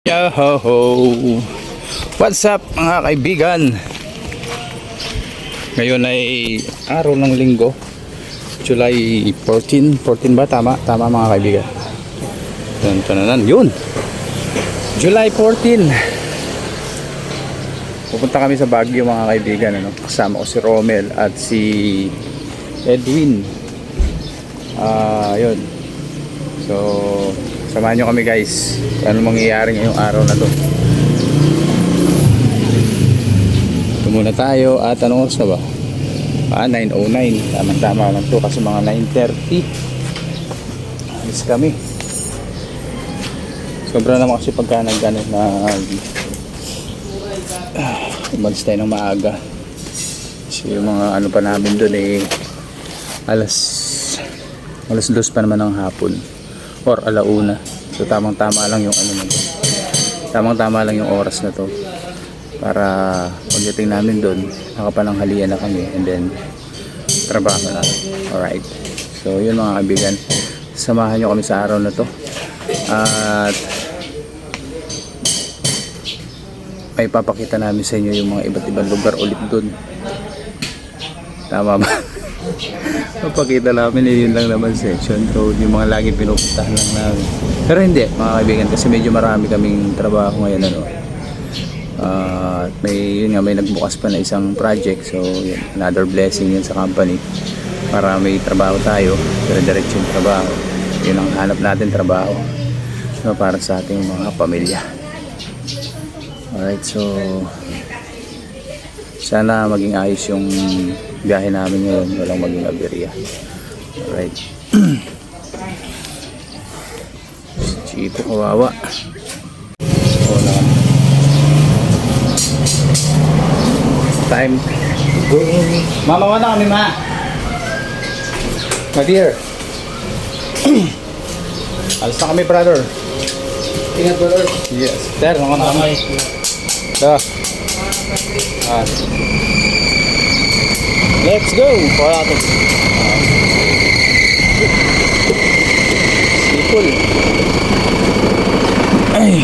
Yoho! What's up mga kaibigan? Ngayon ay araw ng linggo, July 14 ba? Tama mga kaibigan. Yun! July 14. Pupunta kami sa Baguio mga kaibigan, kasama ko si Romel at si Edwin. Yun. So samahan nyo kami guys. Ano mangyayari ngayong araw na to. Ito muna tayo. At anong oras na ba? 9:09. Tama lang to kasi mga 9:30 alis kami. Sobra naman kasi pagka umalis tayo ng maaga. Kasi yung mga ano pa namin doon alas 2 pa naman ng hapon or alauna. So tamang-tama lang yung tamang-tama lang yung oras na to para pagdating namin doon nakapananghalian na kami and then trabaho na. Alright, so yun mga kaibigan, samahan nyo kami sa araw na to at may papakita namin sa inyo yung mga iba't ibang lugar ulit doon. Tama ba? Papakita namin yun lang naman section road, yung mga lagi pinupuntahan lang namin. Pero hindi mga kaibigan kasi medyo marami kaming trabaho ngayon at may nagbukas pa na isang project, so yun, another blessing yun sa company para may trabaho tayo, dire-diretso yung trabaho. Yun ang hanap natin, trabaho para sa ating mga pamilya. Alright, so sana maging ayos yung biyahe namin ngayon, walang maging aberya. Alright. Chito kawawa. Time going. Mama, wala kami ma. My dear. Alis na kami brother. Ingat brother. Yes. There, naman kami. Let's go! Para natin. Sipol. Ay.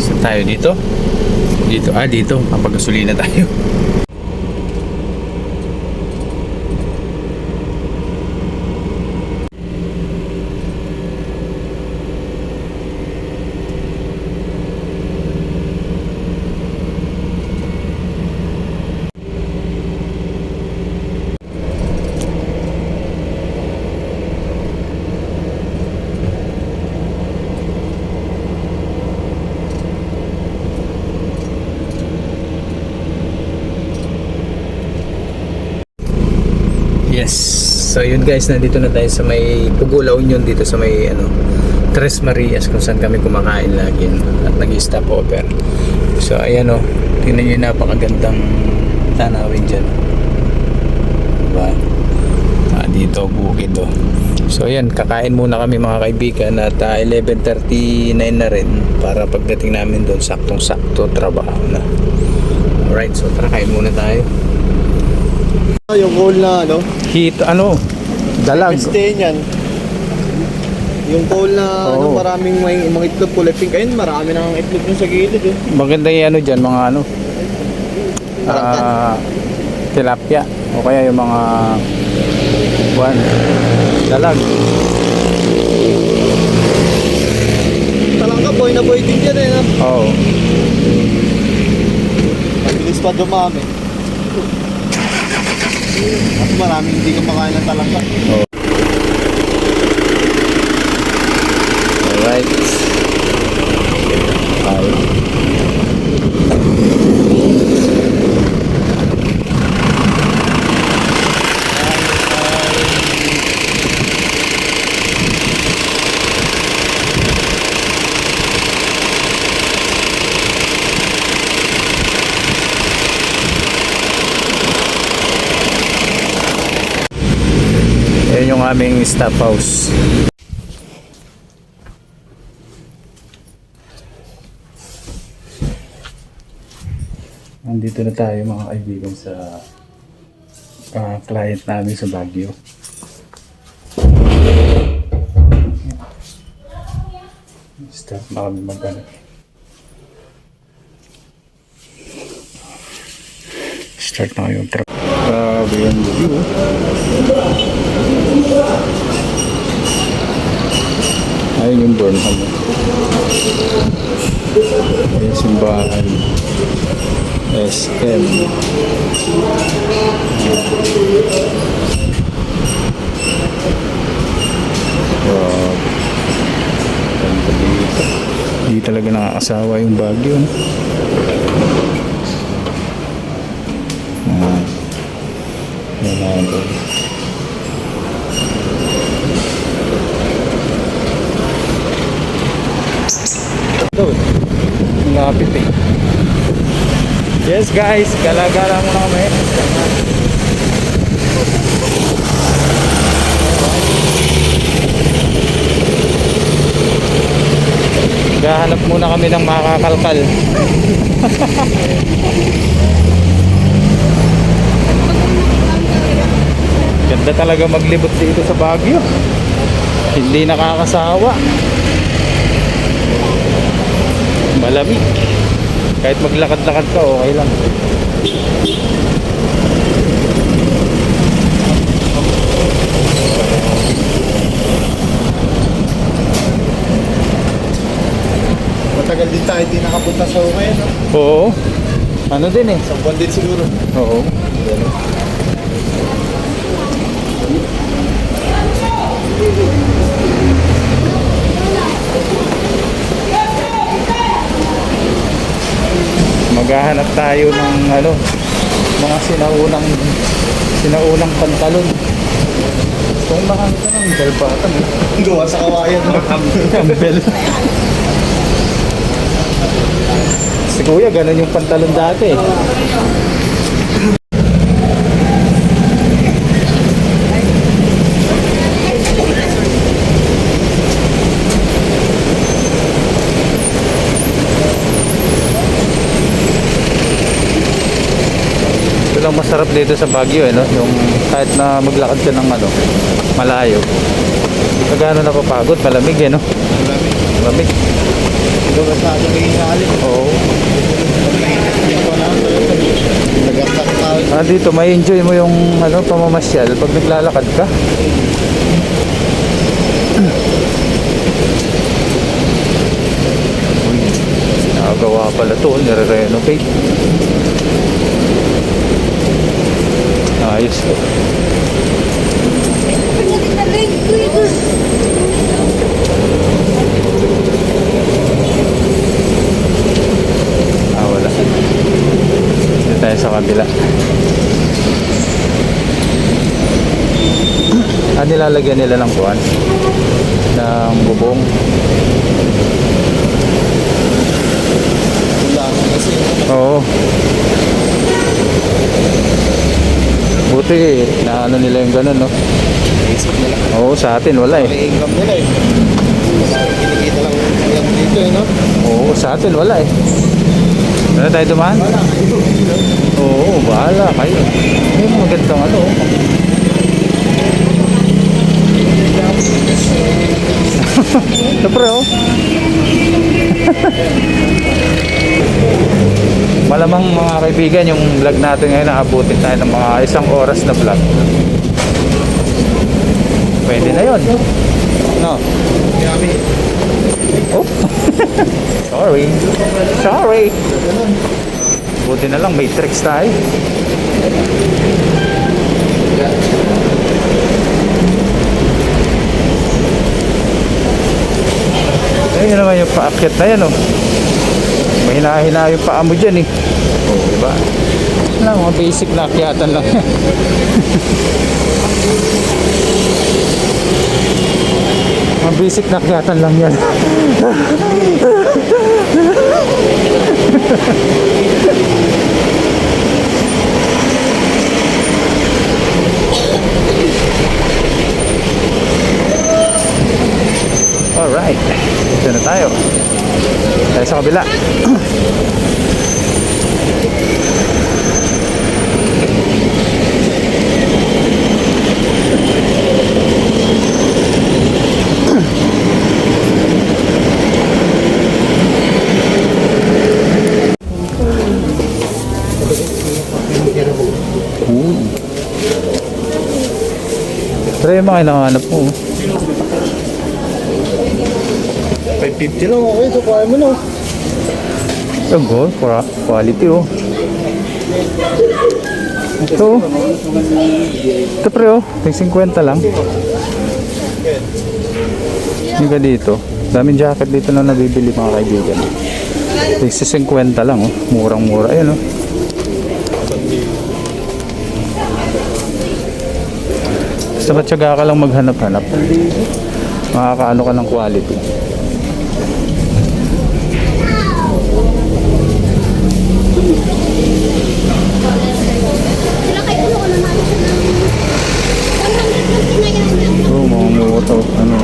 Saan tayo dito? Dito. Papagasolina tayo. Yes. So yun guys, nandito na tayo sa may Pugulau Union, dito sa may Tres Marias kung saan kami kumakain lagi at nag-stop over. So ayan tingnan nyo yung napakagandang tanawin dyan. Diba? Dito bukid So ayan, kakain muna kami mga kaibigan at 11:39 na rin para pagdating namin doon saktong-sakto trabaho na. Alright, so tara kain muna tayo. Yung coal na dalag. Peste yan. Yung coal na maraming may mga itlog kulay pink. Ayun, marami nang itlog dun sa gilid Maganda yung dyan, mga tilapia o kaya yung mga dalag. Talangka, boy na boy din dyan Oo. Mabilis pa dumami. At maraming hindi kumakain ng talangka. Alright. Yan yung aming staff house. Nandito na tayo mga kaibigan sa client namin sa Baguio. Start na kami mag-ano. Start na kayo truck. Grabe yung view. Ayun yung Burnham. Ayun simbahan. SM. Wow. Ganda dito. Hindi talaga nakakasawa yung Baguio. No? Yan natin. Ito, lapit eh. Yes guys, gala-gala muna kami. Gahanap muna kami ng makakalkal. Ganda talaga maglibot dito sa Baguio. Hindi nakakasawa. Malamig. Kahit maglakad-lakad ka, okay lang. Matagal din tayo di nakapunta sa Umayan, no? Oo. Ano din eh. Isang buwan din siguro. Oo. Maghahanap tayo ng ano, mga sinaunang pantalon. Kung makakita ng dalbatan eh. Gawa sa kawayan, no? Campbell. Si kuya, ganun yung pantalon dati eh. Ito lang masarap dito sa Baguio eh, no? Yung kahit na maglakad ka ng ano, malayo. Kagano napapagod, malamig eh, no? Malamig. Gawa sa ating nangyayari. Oo. Nagaktak tayo. Dito may enjoy mo yung ano, pamamasyal pag naglalakad ka. Nakagawa pala to, nire-renovate. Ayos to. Wala. Dito tayo sa kabila. Nilalagyan nila ng kuwan ng bubong. Oo. Buti na ano nila yung ganun, no? Isip nila. Oo, sa atin wala eh. May income nila eh. Kinikita lang dito eh, no? Oo, sa atin wala eh. Wala tayo dumaan? Wala. Oo, bahala kayo. May magandang ano. Siyempre oh. Malamang mga kaibigan, yung vlog natin ngayon nakabutin tayo ng mga 1 oras na vlog. Pwede na yun. No? Yummy. Oh. Sorry. Buti na lang may tricks tayo. Ayun naman yung paakyat na yan, oh. May hinahina yung paa mo dyan, eh. Oh, diba? Wala, mga basic na akyatan lang yan. Mga basic na akyatan lang yan. Alright, ito na tayo. Tayo sa kabila. Pero yung mga hinahanap mo. 550 lang okay. So, kaya mo na. Yung gold, quality oh. Ito. Ito pre oh. 50 lang. Yung ka dito. Daming jacket dito na nabibili mga kaibigan. 50 lang oh. Murang-mura. Ayan oh. Basta matyaga ka lang maghanap-hanap. Makakaano ka ng quality. Oh, mga mura ano.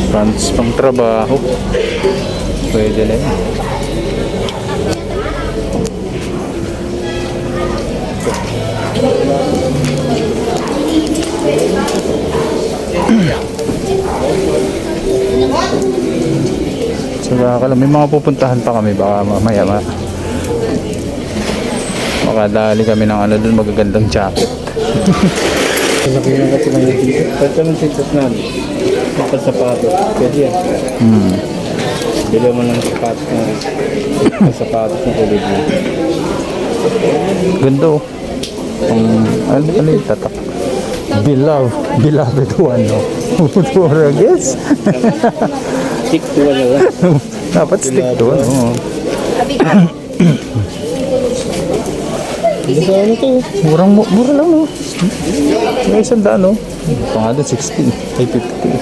Pants pang trabaho. Pwede na yun. Saka ka lang, may mga pupuntahan pa kami baka mamaya makadali kami ng ano dun, magagandang jacket. Malaki na kasi lang yung t-shirt. Pwede naman t-shirt namin. Kapag sapatos. Pwede yan. Bili mo ng sapatos na sapatos na kulay blue. Ganda oh. Ano yung tatak? Beloved one no? Pura guess? Stick to one lang. Dapat stick to one. Ano to? Mura lang no? May isang daan no? Pangado 16. Ay 50.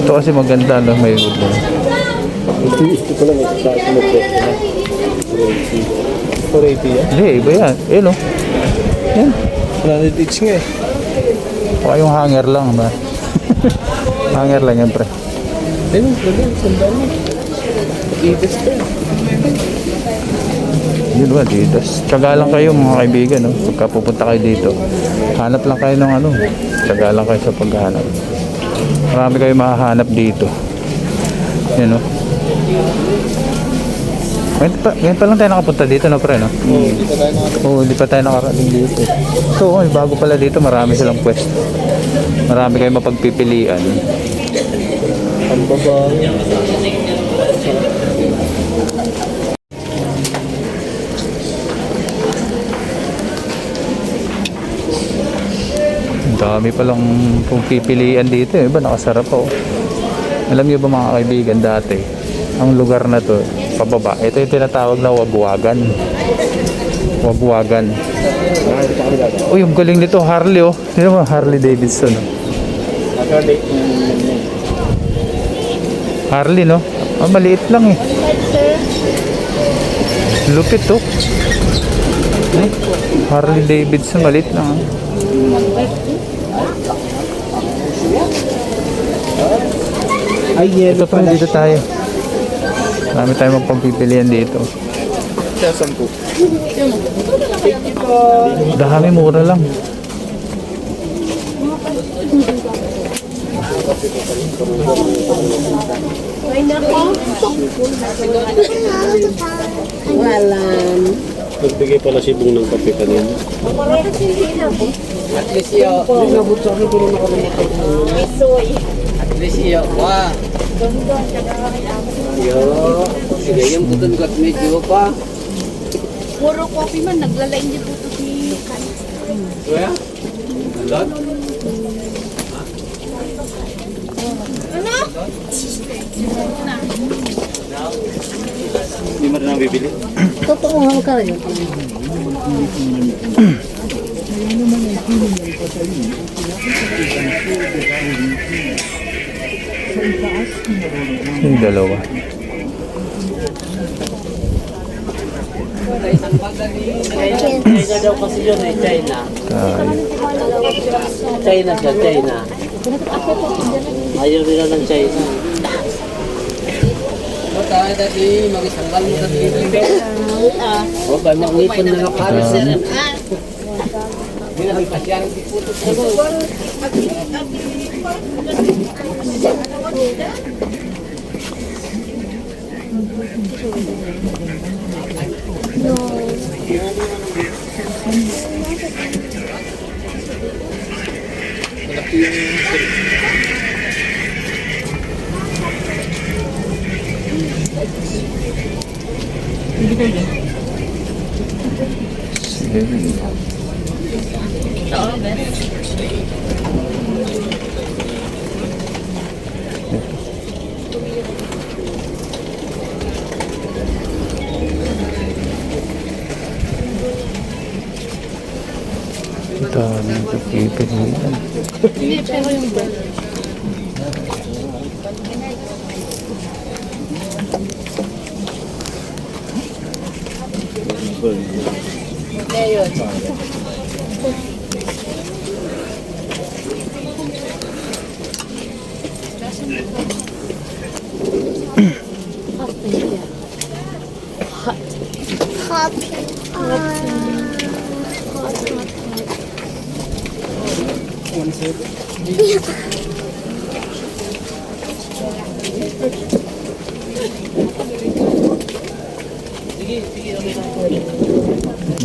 Ito kasi maganda no? May wood na. Ito pala may sa akin na pwesto na. 480 yan? Hindi, iba yan. Eh no? Yan. 100 each nga eh. Baka yung hanger lang ba? Hanger lang yan pre. Ayun, ganda. Sandal mo. Adidas pa yan. Yun ba, Adidas. Tsaga lang kayo mga kaibigan, no? Pagka pupunta kayo dito, hanap lang kayo ng ano. Tsaga lang kayo sa paghahanap. Marami kayo mahahanap dito. Yan, no? Ngayon pa lang tayo nakapunta dito, no, pre, no? Oo, hindi pa tayo nakapagod. Oo, hindi pa tayo nakarating dito. So, bago pala dito, marami silang pwesto. Marami kayo mapagpipilian. Ang babae. Ang dami palang pipilian dito, iba nakasarap po. Alam niyo ba mga kaibigan dati, ang lugar na to, pababa, ito yung tinatawag na Wagwagan. Wagwagan. Uy, yung galing nito, Harley oh. Sino ba? Harley Davidson oh. Harley no? Maliit lang eh. Lupit oh. Harley Davidson, maliit lang oh. Ay, Ito pa, dito tayo. Marami tayong magpagpipilian dito. Siya, 10. Dami, mura lang. Walang. Nagbigay pala si Bung ng kape kanina. At least yun. At least yun. Wah. Yo. Sige, yung putun ko at medyo pa. Puro coffee man, naglalain din po ito si Kuya? Andot? Ano? Hindi mo rin ang bibili. Totoo nga magkano yun. Yung dalawa. China daw kasi yun eh, China. Tayo. China siya, China. Ayaw nila ng China. Tayo dati, mag-isanggal mo dati dito. O ba, mag-ipon na nga para sir. Hindi na magpasyan. Ito, dito pipilian. Hindi, pero yung bell.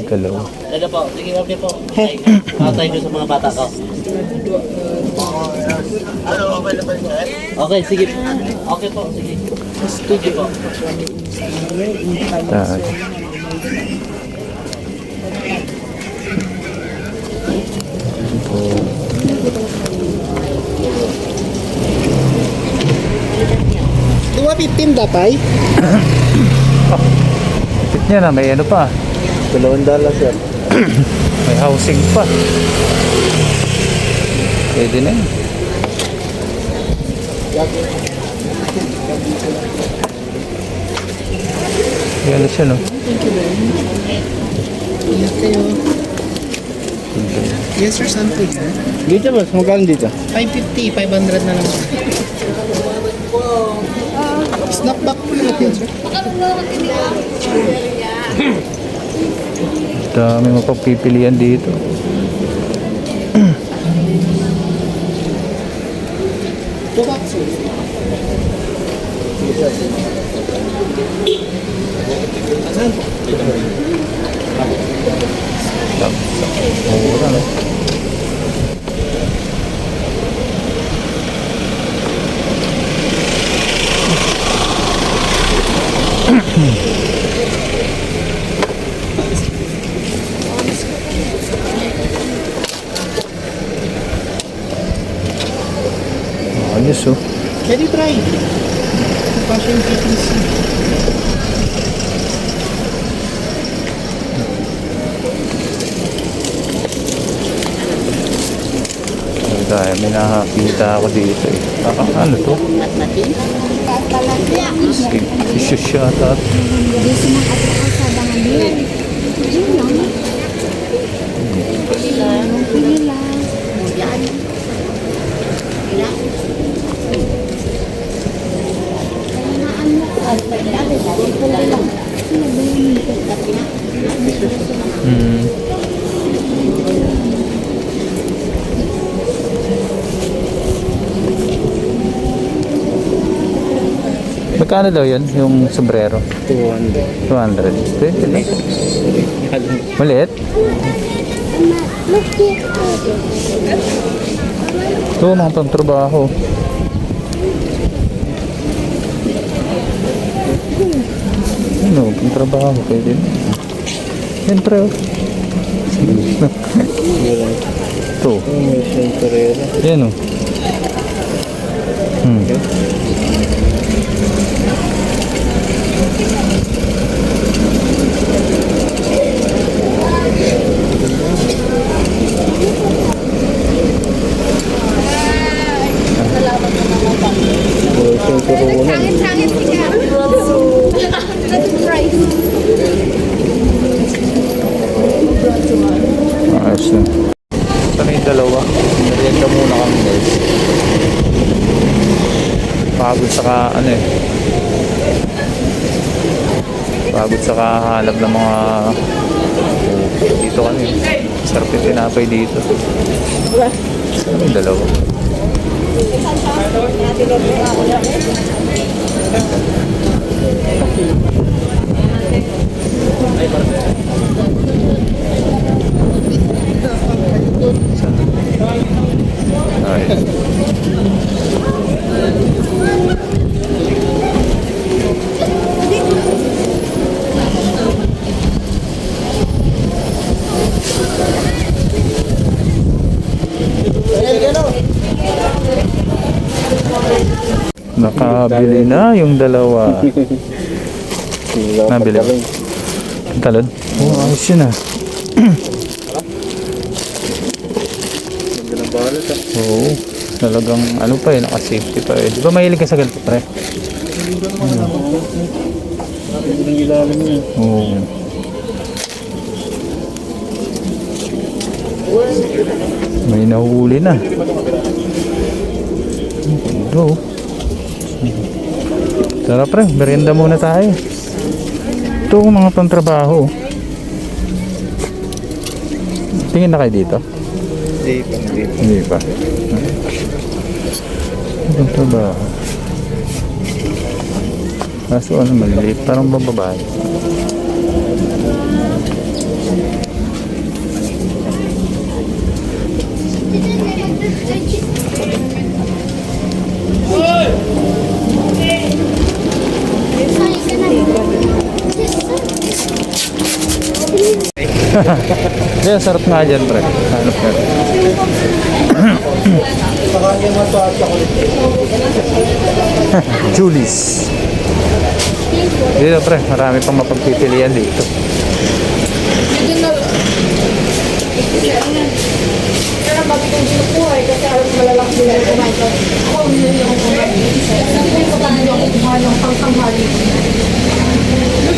Dalawa. Ano po? Sige, okay po. Patay ko sa mga bata ko. Okay, sige. Okay po, sige. Sige po. Taas. Dua 15 dapat? Kapit niya na, may ano pa. $2 sir. May housing pa. Pwede na yun. Yan na siya, no? Yes sir, sample sir. Dito ba? Magkano dito? 550, 500 na lang. Snapback po lang yan sir. Dami mapagpipilian dito. Tubak sir. Mura, no? Ayos, oh. Can you try? Passion fitness. May nakakita ako dito eh. Ano to? Isyo siya at magkano daw yun? Yung sombrero? 200. 200. Pwede lang. Maliit? Ito mga pang trabaho. Ano, pang trabaho. Pwede na. Siyempre. Ito. Yan o. Sangit-sangit siya. Price. Ayos na. Ito na yung dalawa. Narienda muna kami guys. Pagod sa ano eh. Pagod sa kahalap ng mga dito kami. Sarap yung tinapay dito. Ito yung dalawa. Ayos. Nakabili na yung dalawa. Nabili. Talon? Oo, ayos yun ah. Ganda ng balot ah. Oo. Talagang ano pa eh, naka-safety pa eh. Di ba mahilig ka sa ganito pre? Ganda ng ilalim niya. Oo. May nahuli na. Go. Tara pre, merienda muna tayo. Ito mga pang-trabaho. Tingin na kayo dito? Hindi pa. Pang-trabaho. Kaso ano maliliit, parang bababae. Kaya sarap nga dyan, pre. Hanap ka. Julie's. Dito, pre. Marami pang mapagpipilian dito. Kaya bakit yung sinukuha kasi alam malalaki nila yung kumain ko. Ako yun yung kumain. Sabi ko ba yung kumain ng pangkamali.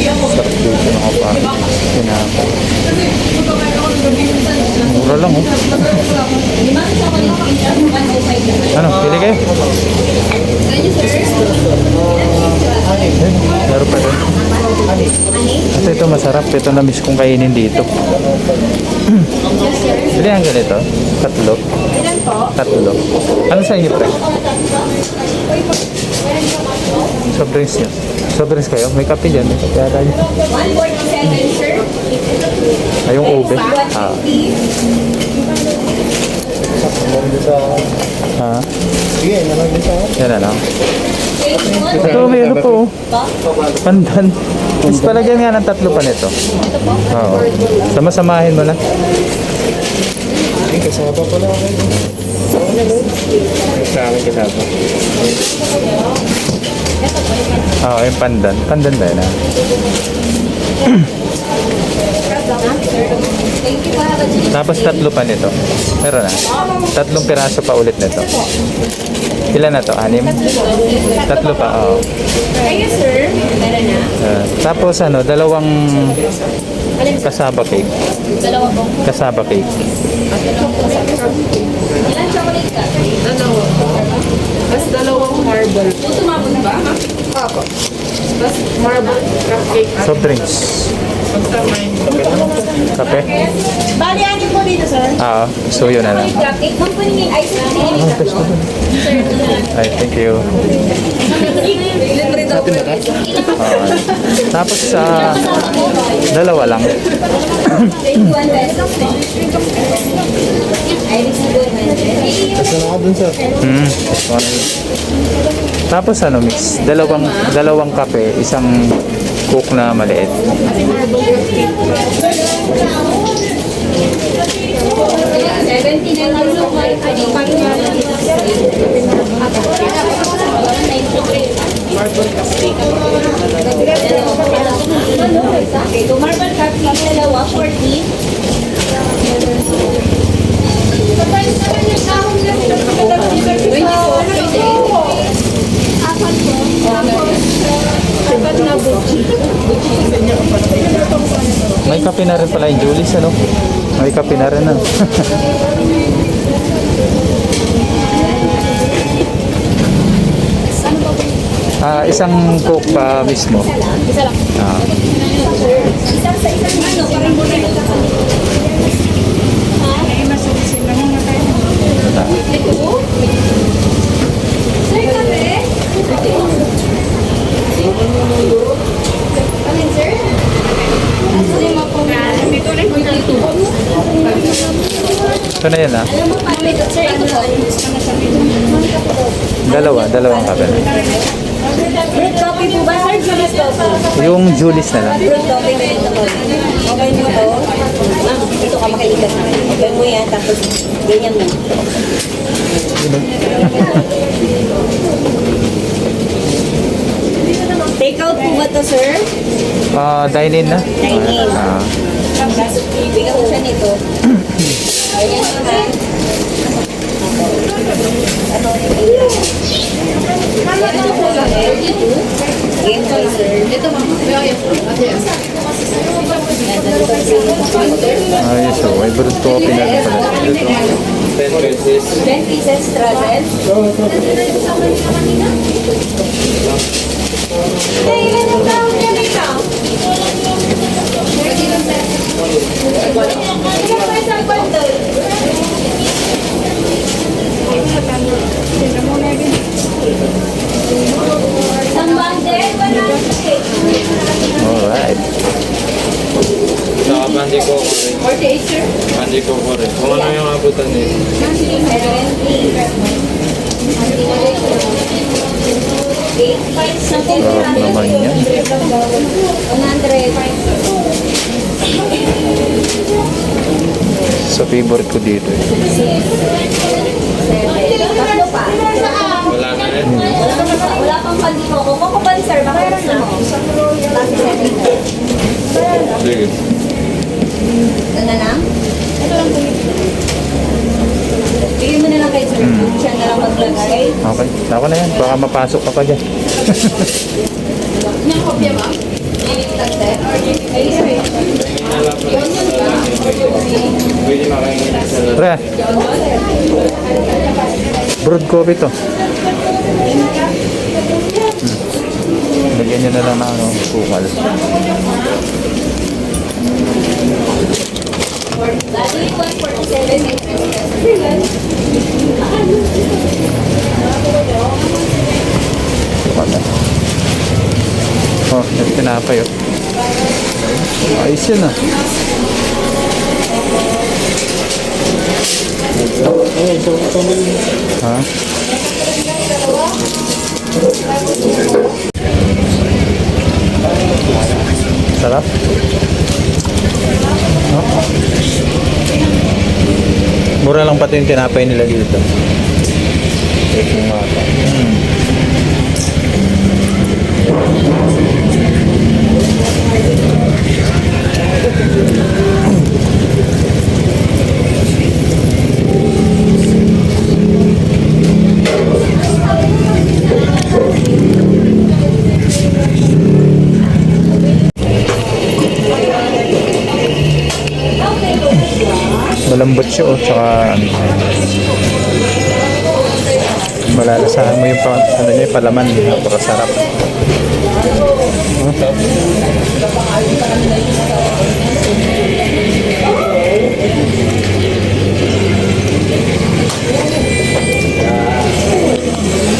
Sarap dito mga pa. Pinapa. Mura lang, oh. Ano, pili kayo? Meron pa doon. Kasi ito masarap. Ito na miss kong kainin dito. Bili ang ganito? Tatlo? Tatlo. Ano sa inyo, pre? Soft drinks nyo. Soft drinks kayo? May kape dyan. May kape ata dyan. 147, sir. Ay, yung ube. Ah. Ha? Sige, nalang din sa ako. Yan na lang. Ito, may ano po. Pandan. Mas palagyan nga ng tatlo pa nito. Oo. Sama-samahin mo na. Ay, kasama pala ako. Sa akin kasama. Oo, yung pandan. Pandan ba yun ah? Thank you, have a good Tapos tatlo pa nito. Meron na. Tatlong piraso pa ulit nito. Ilan na to? 6? Tatlo pa, oo. Kayo, sir. Meron na. Tapos ano, dalawang kasaba cake. Dalawa po. Kasaba cake. Ilan chocolate ka? Dalawa. Tapos dalawang marble. Tumabon na ba? Apo. Tapos marble cupcake. Soft drinks. Kape? Bali, ano po dito, sir? Oo. So yun na lang. Cupcake. Ma'am po yung ice cream. Ay, thank you. Libre daw po. Tapos sa dalawa lang. 21 pesos. Iris good, Kasi na ako dun, sir. Tapos ano mix? Dalawang kape, isang coke na maliit. 79 lang po. Pwede marble cupcake. Okay, so marble cupcake, dalawa, 40. May kape na rin pala yung Julie's, ano? May kape na rin, ano? Isang coke pa mismo. Isa lang. Isang sa isang ano, parang muna yung ito? Sir, kape? Alin, sir? Ito na yan, ah. Alam mo, sir, ito po. Dalawang kape na. Fruit coffee po ba, sir? Julius coffee. Yung Julie's na lang. Fruit coffee na ito po. Okay mo to? Ma'am, ito ka makaigas na. Okay mo yan, tapos ganyan mo. Take out po ba to, sir? Dine-in na? Dine-in. Ah. Bigyan ko siya nito. Ayan mo ha. Ano yung Game boy, sir. Ito ma'am. Ayos oh, may brewed coffee na rin pala. 10 pieces straddle. Ilan ang tawag niya nito? Ilan pa isang bundle? Isang bundle? 100. Alright. Saka pandi ko ko rin. 48, sir? Pandi ko ko rin. Kung ano yung abutan nito. 8 something. Sarap naman yan. 100. Sa favorite ko dito eh. 7. Tatlo pa. Wala na rin. Wala pang pandikoko. Koko pa sir, baka na mo. Tapos 7. Sige. Ito na lang? Ito lang po. Bigyan mo na lang kay sir. Siya na lang maglagay. Okay, ako na yan. Baka mapasok ka pa dyan. Yung kopya ba? Ay, sir. Pwede makaingin sa lahat. Pre, brewed coffee to. Lagyan nyo na lang ng ano, sukal. Dati 147. Sukal na. Oh, yung tinapay oh. Ayos yun ah. Ha? Sarap? No? Mura lang pati yung tinapay nila dito. Malambot siya oh, tsaka ano, malalasahan mo yung ano niya, palaman, napakasarap.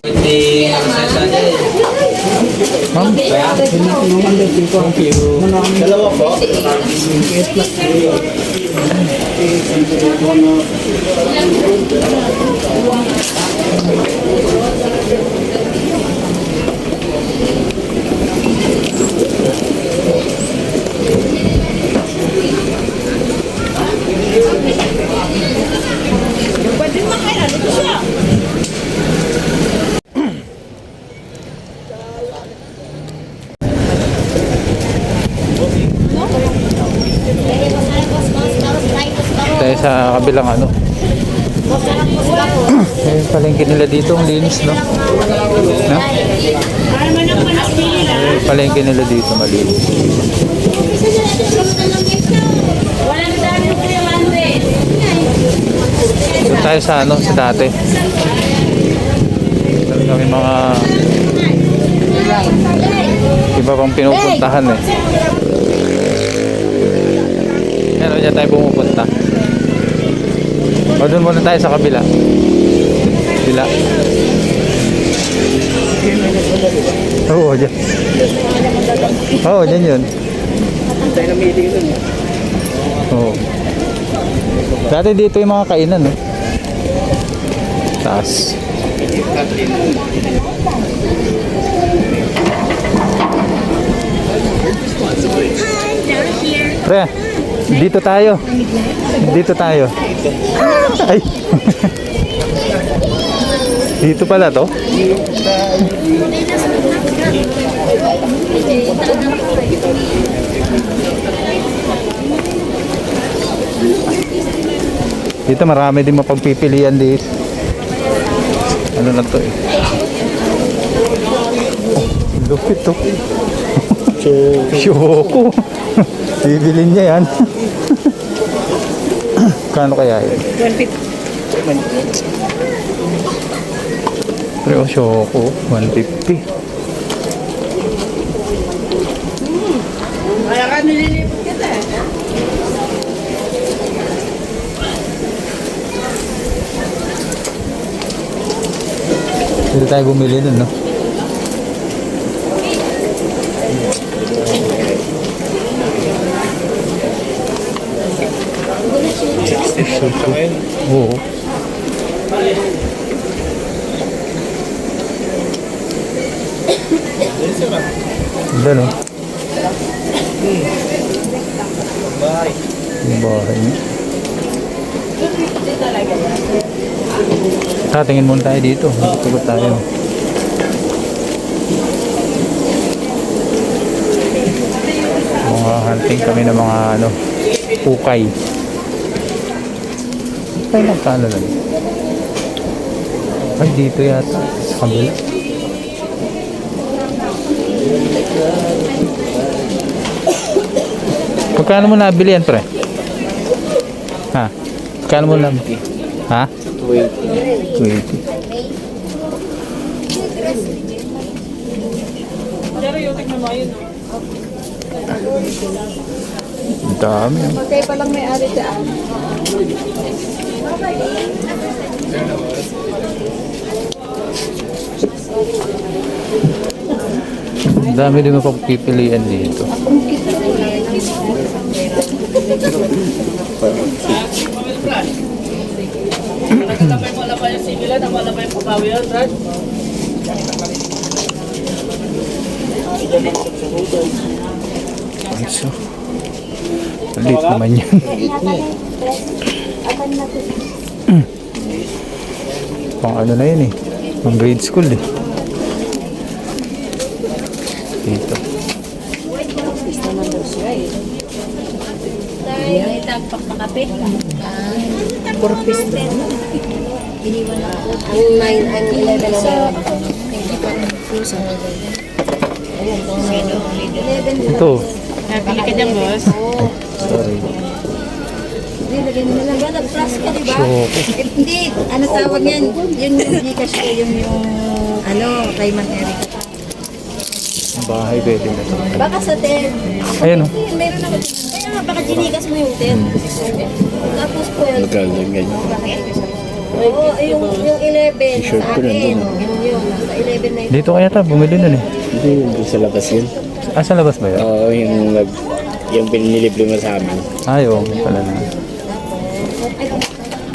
Hindi masasada eh. Ma'am, Dalawa po. tayo sa kabilang ano. Eh, palengke nila dito, ang linis, no? No? Eh, palengke nila dito, malinis. Doon tayo sa ano, sa dati. Meron kami mga iba pang pinupuntahan eh. Yan, dyan tayo pumupunta. O, doon muna tayo sa kabila. Kabila. Oo, dyan. Oo, dyan yun. Oo. Dati dito yung mga kainan, no? Taas. Pre, dito tayo. Dito tayo. Ay. Dito pala to? Dito marami din mapagpipilian dito. Ano na to eh? Oh, lupit to. Syoko. Bibilin niya yan. Kano kaya yun? 150. Pero syoko, 150. Kaya ka nililipot kita eh. Dito tayo bumili nun, no? Oo. Ganda, no? Yung bahay niya. Tingin muna tayo dito. Tugot tayo. Mga hunting kami ng mga ano, ukay. Ukay lang kano lang. Ay, dito yata. Sa kabila. Magkano mo nabili yan, pre? Ha? Magkano mo nabili? Ha? 20. Ang dami. Patay pa lang may ari dyan. Ang dami din mapagpipilian dito. So, ulit naman yan. Pang ano na yun eh. Pang grade school eh. Dito. Dahil itagpak makapit. Purpose na. Iniwan ako. Ang 9 and 11 sa Ito. Nabili ka dyan, boss? Sorry. Hindi, lagyan mo na lang. Nag-plus ka, diba? Syoko. Hindi, ano tawag yan? Yun yung Gcash ko, yun yung ano, Rayman Eric. Bahay pwede na ito. Baka sa 10. Ayun o. Meron ako. Kaya nga, baka Gcash mo yung 10. Tapos 12. Oo, yung 11 sa akin. Yun, nasa 11 na yun. Dito kaya ta, bumili nun eh. Hindi, yung sa labas yun. Ah, sa labas ba yun? Oo, yung pinilibre mo sa amin. Ay, oo, pala na.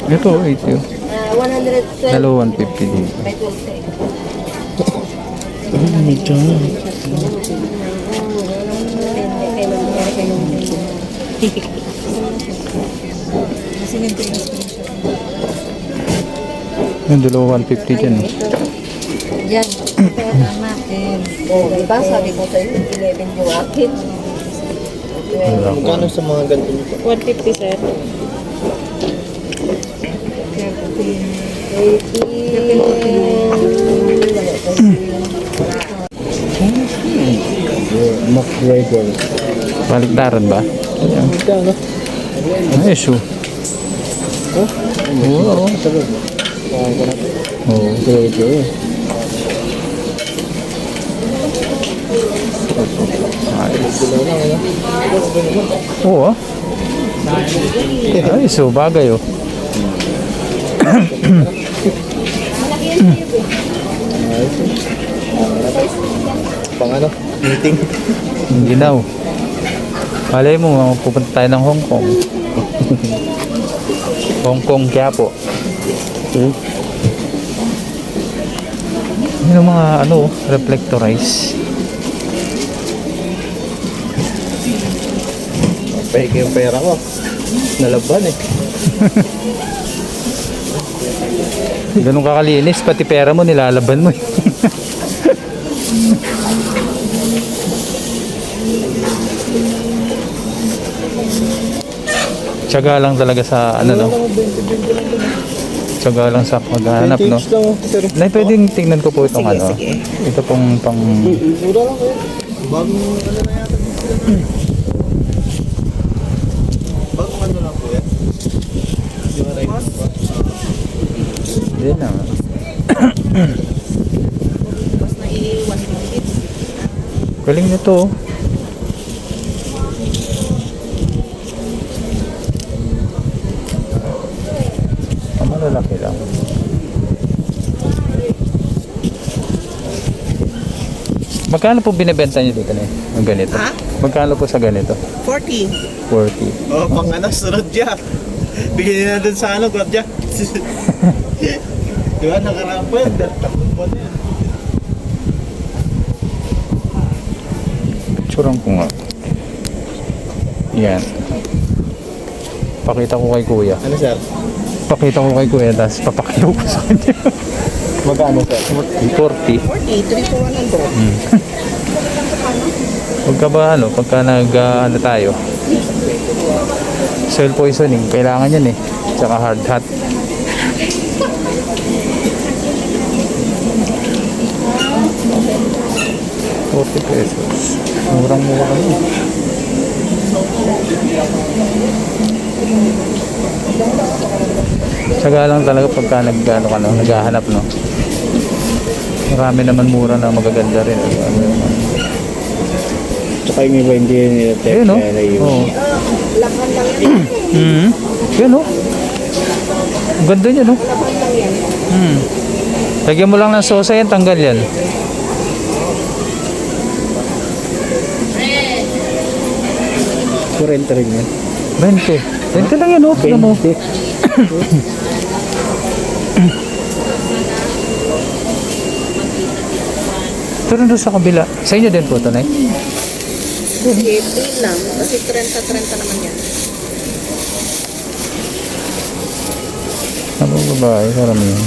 Ito, 80 yun. 112 Dalawa 150 dito. by 12. Medyo. Yung dalawa 150 dyan. eh. Yan. Kaya tama. Oh, diba sabi ko sa'yo, 11 yung akin. Wala ko. Magkano sa mga ganito nito? 150, sir. 18. McGregor. Baliktaran ba? Ayan. Ayos oh. Oo. Oo. McGregor. Ayos. Oo ah. Ayos oh, bagay oh. Pang ano? Meeting. Ginaw. Malay mo, pupunta tayo ng Hong Kong. Hong Kong, Quiapo. Yun ang mga ano, reflectorize. Pahig yung pera ko. Nalaban eh. Ganun kakalinis, pati pera mo nilalaban mo. Tiyaga lang talaga sa ano no. Tiyaga lang sa maghanap no. Vintage lang, sir. Nay, pwedeng tingnan ko po itong ano. Ito pong pang Mura lang kayo. Bagong ano na yata. Bagong ano lang po yan. Yung right pa. Yan na. Galing nito. Oh. Ang malalaki lang. Magkano po binibenta niyo dito na yung ganito? Ha? Magkano po sa ganito? 40. 40. Oh, pang ano, sunod dyan. Bigyan na dun sa ano, God dyan. Diba, nakaraan po yan. Takot po na yan. Picturean ko nga. Yan. Pakita ko kay kuya. Ano, sir? Pakita ko kay kuya, tapos papakiyaw ko sa kanya. Magkano, sir? 40. 40, 3 for 100. Pagka ba ano, pagka ano tayo, soil poisoning, kailangan yan eh. Tsaka hard hat. ₱40. Murang-mura kami. Tsaga lang talaga pagka nagano ka no, naghahanap no. Marami naman mura na magaganda rin. Tsaka yung iba hindi nila Ayun no? Oo. Yun no? Ang ganda niya no? Lagyan mo lang ng sosa yan, tanggal yan. Kurenta rin yan. 20. 20 lang yan no? Tignan mo. Ito rin doon sa kabila. Sa inyo din po ito, Nay? 50 lang. Kasi 30 naman yan. Ano babae? Karami yun.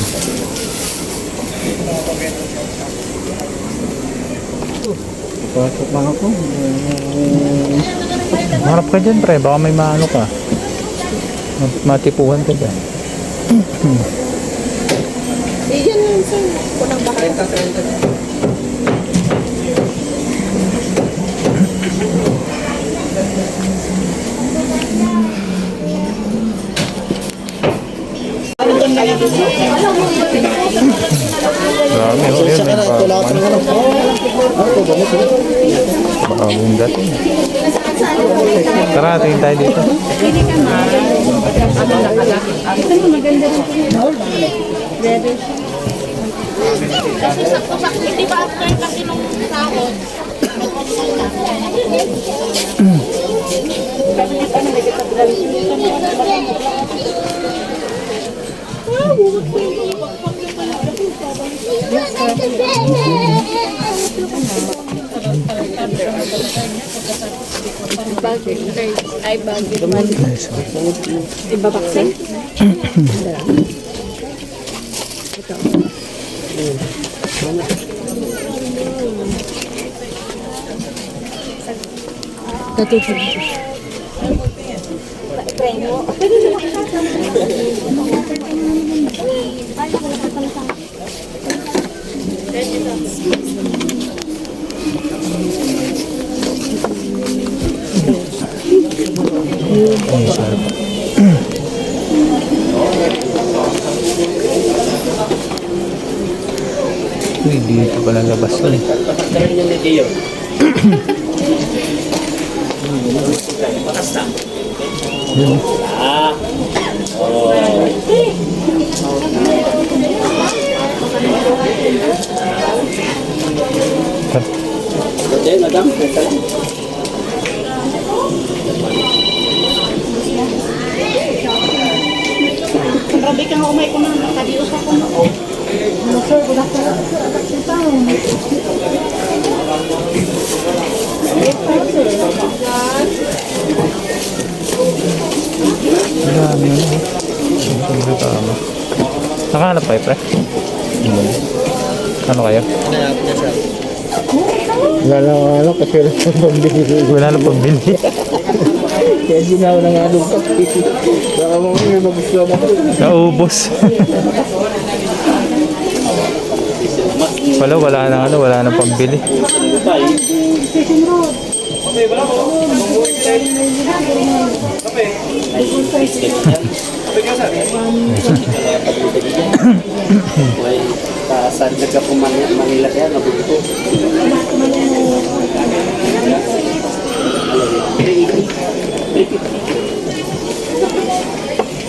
Pasok lang ako. Harap ka dyan, pre. Baka may maano ka. Matipuhan ka dyan. Yan yun, sir. Kunang bahay. 30. Marami, oh. Yun, may bagong dating. Tara, tingin tayo dito. Ay, bagay naman. Iba baksin? Natutulog. Uy, dito pala labas to eh. Yun. Grabe ka nga umay ko na. Nakadios ako na. Ano sir, wala ka na. Dami yun eh. Ang tama. Nakahanap kayo, pre? Ano kayo? Hanap niya siya. Wala lang ano kasi wala pang pambili. Wala na pambili. Kaya ginawa ng ano kape. Baka mamaya may magustuhan ako. Naubos. Wala nang pambili. Saan ka po Manila kaya nabuto?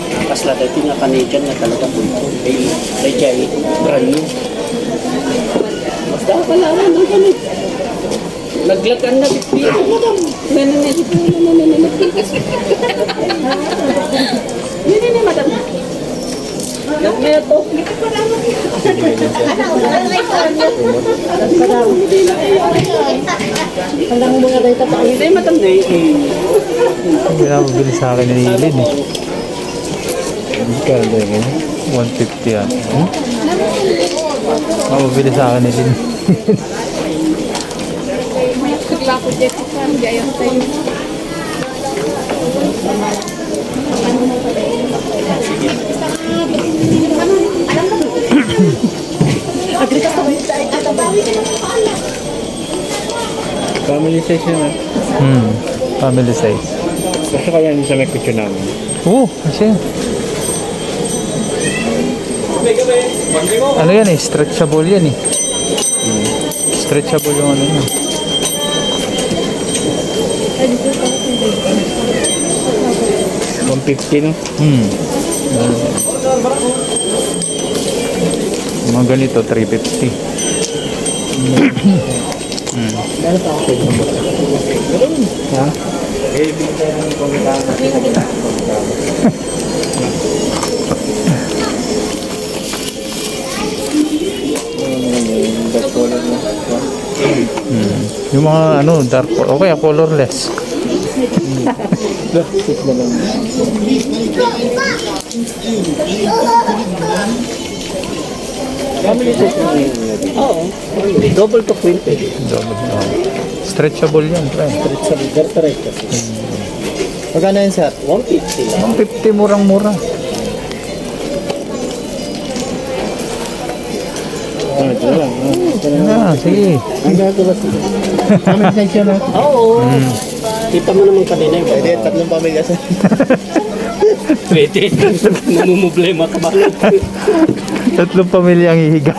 Tapos lahat ito nga Canadian na talaga po ito. Ay Jai, brand new. Basta kalaman ng ganit. Naglagan na bipiro, madam. Nene, madam. Nagmaya to. Alam mo nga dito pa. Hindi, madam na Hindi na mabili sa akin ni Lin eh. Kaya yun. 150 yan. Mabili sa akin ni Lin. Lapo dito sa gayon tayo. Family size yun ah. Family size. Kasi kaya hindi sa may kutyo namin. Oo, kasi. Ano yan eh, stretchable yan eh. Stretchable yung ano yun. $150 no? Mga ganito, 350. Ha? Eh, bigyan tayo ng pangkitaan. Yung mga ano, dark, okay, colorless. Oo. Double to queen pwede. Stretchable yan, pre. Magkano yun, sir? 150 lang. 150, murang-mura. Ito lang. Sige. Ang gagawa sila. Family size yun ah. Oo. Kita mo naman kanina yung Pwede, tatlong pamilya, sir. Pwede. Namumblema ka ba? Tatlong pamilya ang hihiga.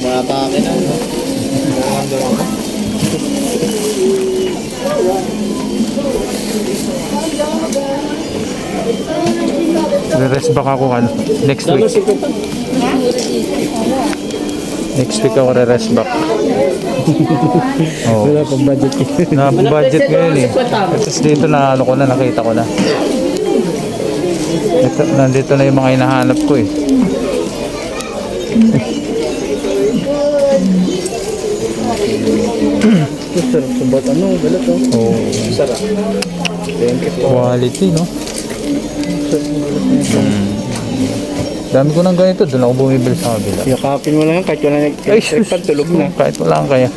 Mga pangin na. Re-rest back ako ano, next Dama week. si Kupa. Next week ako re-rest back. Oh. Wala pang budget eh. Na-budget ngayon eh. Tapos dito na ano ko na, nakita ko na. Ito, nandito na yung mga hinahanap ko eh. Sarap sa bot. Ano? Wala to. Oh, Sarap. quality no. Dami ko ng ganito, doon ako bumibili sa kabila. Yakapin mo lang yan kahit wala nag-electric pad, tulog na. Kahit wala kang kaya.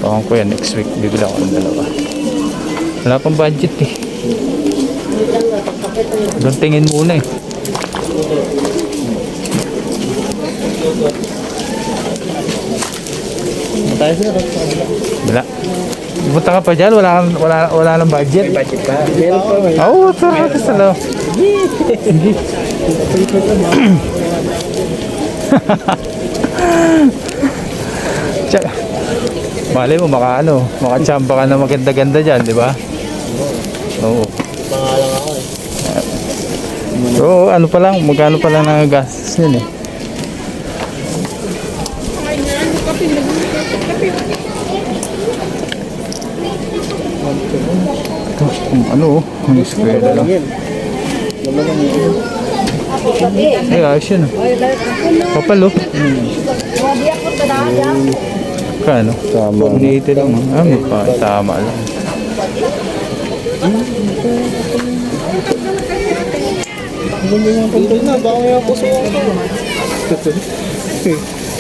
Pakan ko yan, next week bibili ako ng dalawa. Wala pang budget eh. Doon tingin muna eh. Tayo sir. Wala. Punta ka pa dyan, wala nang budget. Budget pa. Meron pa may. Oo, sarap sa loob. Tsaka, malay mo, makachamba ka na maganda-ganda dyan, di ba? Oo. Pangalang ako eh. So, ano pa lang, magkano pa lang nagagastos yun eh. Ito, ano oh. Ang square na lang. Yan. Laman lang yun. Ay, ayos yun. Kapal oh. Kano? Tama. 180 lang. Ah, tama lang. Hindi na, baka may puso ako.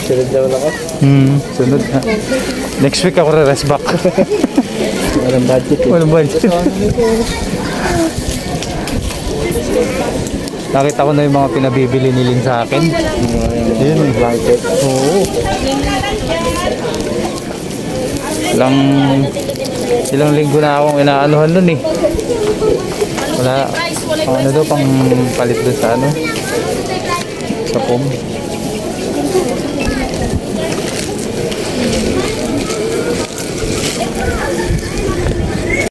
Sunod naman ako. Sunod na. Next week ako re-rest back. Walang budget eh. Walang budget. Nakita ko na yung mga pinabibili ni Lin sa akin. Yun yung blanket. Oo. Ilang linggo na akong inaanuhan nun eh. Wala. Ano daw pang palit doon sa ano? Sa pom.